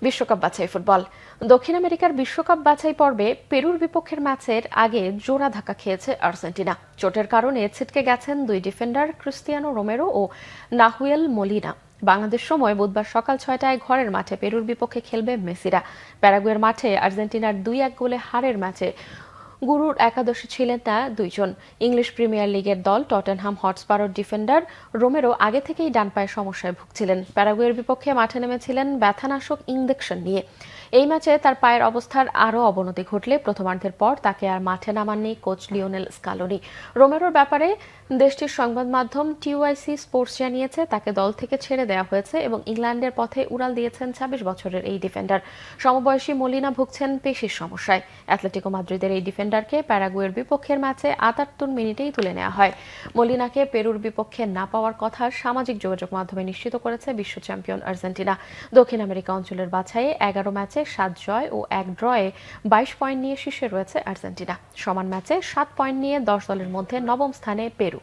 বিশ্বকাপ বাছাই ফুটবল। দক্ষিণ আমেরিকার বিশ্বকাপ বাছাই পর্বে পেরুর বিপক্ষের ম্যাচের আগে জোড়া ধাক্কা খেয়েছে আর্জেন্টিনা। চোটের কারণে ছিটকে গেছেন দুই ডিফেন্ডার ক্রিস্টিয়ানো রোমেরো ও নাহুয়েল মলিনা। বাংলাদেশ সময় বুধবার সকাল 6টায় ঘরের মাঠে পেরুর বিপক্ষে খেলবে মেসিরা। প্যারাগুয়ের মাঠে আর্জেন্টিনার 2-1 গোলে হারের ম্যাচে গুরুর একাদশে ছিলেন না দুইজন। ইংলিশ প্রিমিয়ার লিগের দল টটেনহাম হটস্পারের ডিফেন্ডার রোমেরো আগে থেকেই ডান পায়ের সমস্যায় ভুগছিলেন। প্যারাগুয়ের বিপক্ষে মাঠে নেমেছিলেন ব্যথানাশক ইনজেকশন নিয়ে। এই ম্যাচে তার পায়ের অবস্থার আরও অবনতি ঘটলে প্রথমার্ধের পর তাকে আর মাঠে নামাননি কোচ লিওনেল স্কালোনি। রোমেরোর ব্যাপারে দেশটির সংবাদ মাধ্যম টিওআইসি স্পোর্টস জানিয়েছে তাকে দল থেকে ছেড়ে দেওয়া হয়েছে এবং ইংল্যান্ডের পথে উড়াল দিয়েছেন 26 বছরের এই ডিফেন্ডার। সমবয়সী মলিনা ভুগছেন পেশির সমস্যায়। অ্যাটলেটিকো মাদ্রিদের এই ডিফেন্ডারকে প্যারাগুয়ের বিপক্ষের ম্যাচে 78 মিনিটেই তুলে নেওয়া হয়। মলিনাকে পেরুর বিপক্ষে না পাওয়ার কথা সামাজিক যোগাযোগ মাধ্যমে নিশ্চিত করেছে বিশ্ব চ্যাম্পিয়ন আর্জেন্টিনা। দক্ষিণ আমেরিকা অঞ্চলের বাছাইয়ে 11 ম্যাচে 7 জয় ও 1 ড্রয়ে 22 পয়েন্ট নিয়ে শীর্ষে রয়েছে আর্জেন্টিনা। সমান ম্যাচে 7 পয়েন্ট নিয়ে 10 দলের মধ্যে নবম স্থানে পেরু।